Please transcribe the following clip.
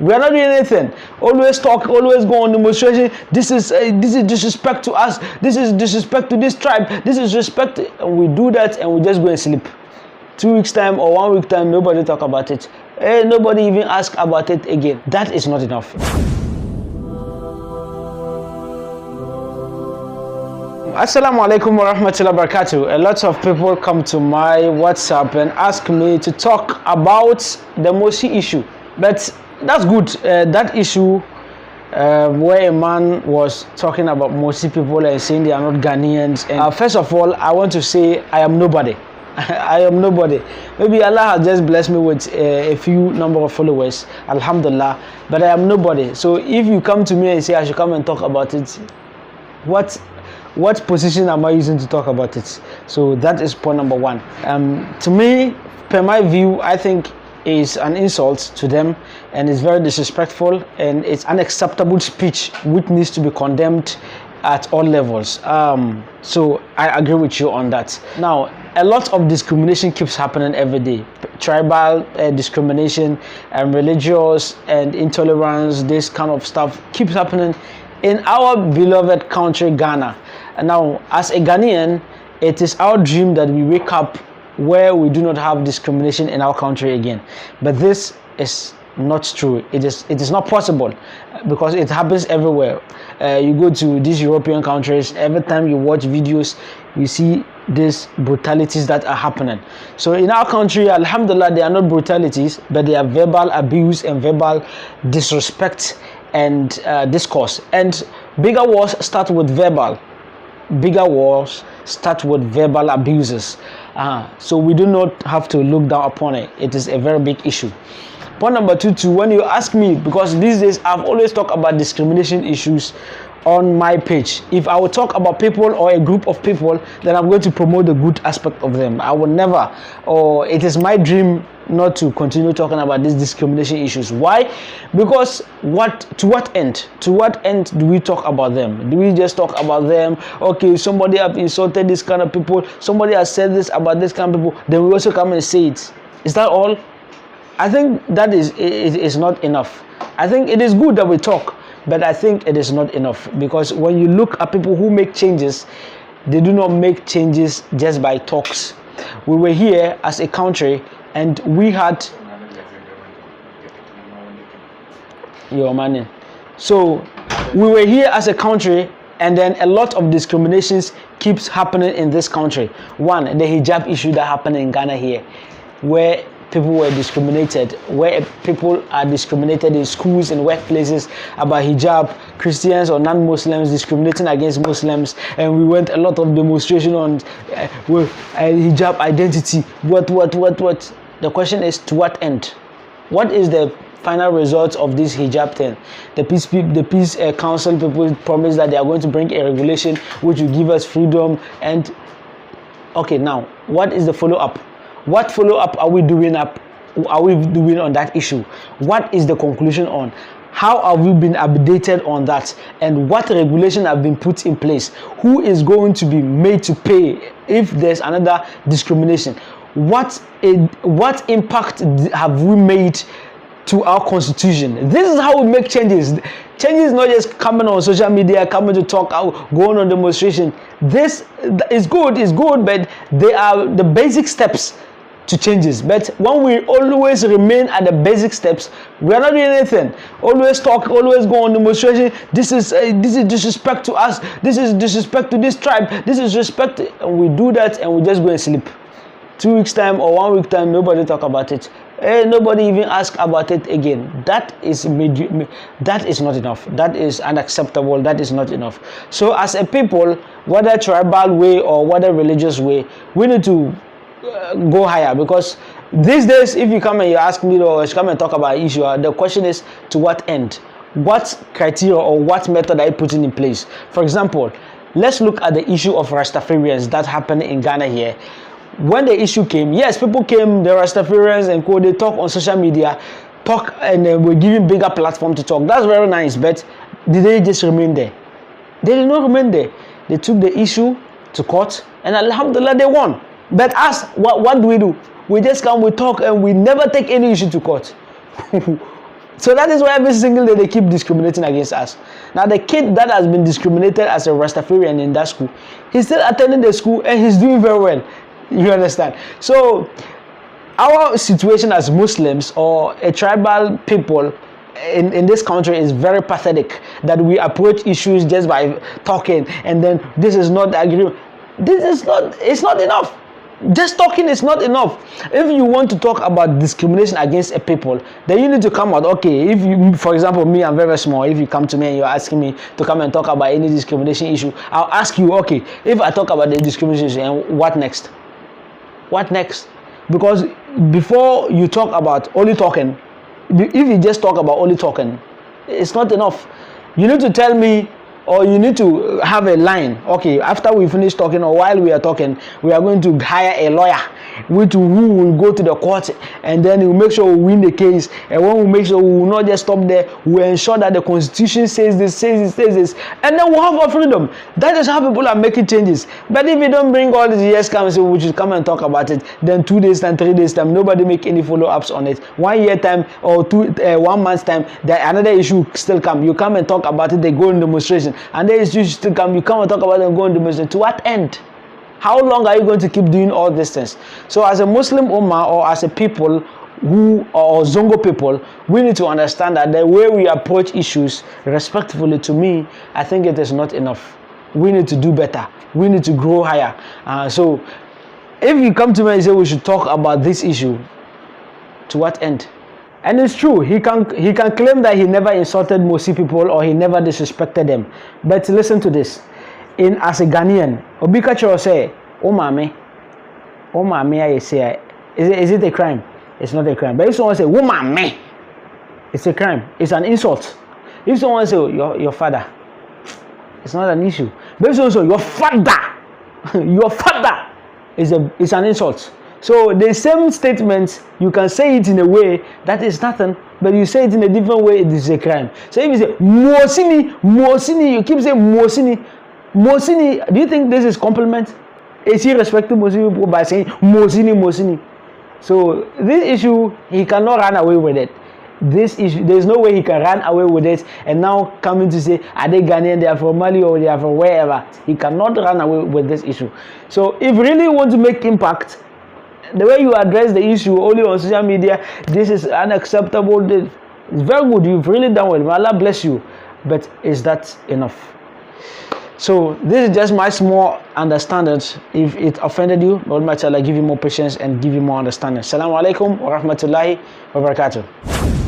We are not doing anything. Always talk, always go on demonstration. This is disrespect to us. This is disrespect to this tribe. This is respect. And we do that and we just go and sleep. 2 weeks time or 1 week time, nobody talk about it. Nobody even ask about it again. That is not enough. Assalamu alaikum wa rahmatullahi wa barakatuh. A lot of people come to my WhatsApp and ask me to talk about the MOSHIE issue. But that's good. That issue where a man was talking about MOSHIE people and saying they are not Ghanaians. And first of all, I want to say I am nobody. I am nobody. Maybe Allah has just blessed me with a few number of followers, alhamdulillah, but I am nobody. So if you come to me and say I should come and talk about it, what position am I using to talk about it? So that is point number one. To me, per my view, I think is an insult to them, and it's very disrespectful, and it's unacceptable speech which needs to be condemned at all levels. So I agree with you on that. Now, a lot of discrimination keeps happening every day. Tribal discrimination and religious and intolerance, this kind of stuff keeps happening in our beloved country, Ghana. And now, as a Ghanaian, it is our dream that we wake up where we do not have discrimination in our country again. But this is not true. It is not possible because it happens everywhere. You go to these European countries, every time you watch videos, you see these brutalities that are happening. So in our country, alhamdulillah, they are not brutalities, but they are verbal abuse and verbal disrespect and discourse. And bigger wars start with verbal. Bigger wars start with verbal abuses. So we do not have to look down upon it. It is a very big issue. Point number two, when you ask me, because these days I've always talked about discrimination issues on my page. If I will talk about people or a group of people, then I'm going to promote the good aspect of them. I will never, or it is my dream not to continue talking about these discrimination issues. Why? Because to what end? To what end do we talk about them? Do we just talk about them? Okay, somebody have insulted this kind of people, somebody has said this about this kind of people, then we also come and say it. Is that all? I think that is not enough. I think it is good that we talk, but I think it is not enough, because when you look at people who make changes, they do not make changes just by talks. We were here as a country and we had your money. So we were here as a country, and then a lot of discriminations keeps happening in this country. One, the hijab issue that happened in Ghana here, where people were discriminated, where people are discriminated in schools and workplaces about hijab, Christians or non-Muslims discriminating against Muslims, and we went a lot of demonstration on hijab identity. What? The question is, to what end? What is the final result of this hijab thing? The peace council people promised that they are going to bring a regulation which will give us freedom, and okay, now what is the follow-up? What follow-up are we doing on that issue? What is the conclusion on? How have we been updated on that? And what regulation have been put in place? Who is going to be made to pay if there's another discrimination? What impact have we made to our constitution? This is how we make changes. Changes not just coming on social media, coming to talk, going on demonstration. This is good, but they are the basic steps to changes. But when we always remain at the basic steps, we are not doing anything. Always talk, always go on demonstration. This is disrespect to us. This is disrespect to this tribe. This is respect. And we do that and we just go and sleep. 2 weeks time or 1 week time, nobody talk about it. Nobody even ask about it again. That is not enough. That is unacceptable. That is not enough. So as a people, whether tribal way or whether religious way, we need to go higher, because these days if you come and you ask me or you come and talk about an issue, the question is, to what end? What criteria or what method are you putting in place? For example, let's look at the issue of Rastafarians that happened in Ghana here. When the issue came, yes, people came, the Rastafarians and they talk on social media, talk, and we're giving bigger platform to talk. That's very nice, but did they just remain there? They did not remain there. They took the issue to court, and alhamdulillah, they won. But us, what do? We just come, we talk, and we never take any issue to court. So that is why every single day they keep discriminating against us. Now the kid that has been discriminated as a Rastafarian in that school, he's still attending the school and he's doing very well. You understand? So our situation as Muslims or a tribal people in this country is very pathetic, that we approach issues just by talking, and then this is not the agreement. It's not enough. Just talking is not enough. If you want to talk about discrimination against a people, then you need to come out. Okay, if you, for example, me, I'm very small. If you come to me and you're asking me to come and talk about any discrimination issue, I'll ask you, okay, if I talk about the discrimination issue, and what next? What next? Because before you talk about only talking, if you just talk about only talking, it's not enough. You need to tell me, or you need to have a line. Okay, after we finish talking, or while we are talking, we are going to hire a lawyer who will go to the court, and then we will make sure we win the case. And when we make sure we will not just stop there, we will ensure that the constitution says this, and then we'll have our freedom. That is how people are making changes. But if you don't bring all these years come and say we should come and talk about it, then 2 days time, 3 days time, nobody make any follow-ups on it. 1 year time or 1 month's time, another issue still come. You come and talk about it, they go in demonstration. And then you still come, you come and talk about them going to demonstration. To what end? How long are you going to keep doing all these things? So as a Muslim Ummah, or as a people or Zongo people, we need to understand that the way we approach issues respectfully, to me, I think it is not enough. We need to do better. We need to grow higher. So if you come to me and say we should talk about this issue, to what end? And it's true, he can claim that he never insulted Moshi people or he never disrespected them. But listen to this. As a Ghanaian, Obika Choro say, oh mame, I say, is it a crime? It's not a crime. But if someone say, oh mame, it's a crime. It's an insult. If someone say, your father, it's not an issue. But if someone say, your father, it's an insult. So the same statement, you can say it in a way that is nothing, but you say it in a different way, it is a crime. So if you say Mosini, you keep saying Mosini, do you think this is compliment? Is he respecting Mosini people by saying Mosini? So this issue, he cannot run away with it. This issue, there is no way he can run away with it and now coming to say, are they Ghanaian, they are from Mali or they are from wherever. He cannot run away with this issue. So if really you want to make impact, the way you address the issue only on social media, this is unacceptable. It's very good. You've really done well. May Allah bless you. But is that enough? So this is just my small understanding. If it offended you, Lord, may Allah give you more patience and give you more understanding. Assalamu alaikum wa rahmatullahi wa barakatuh.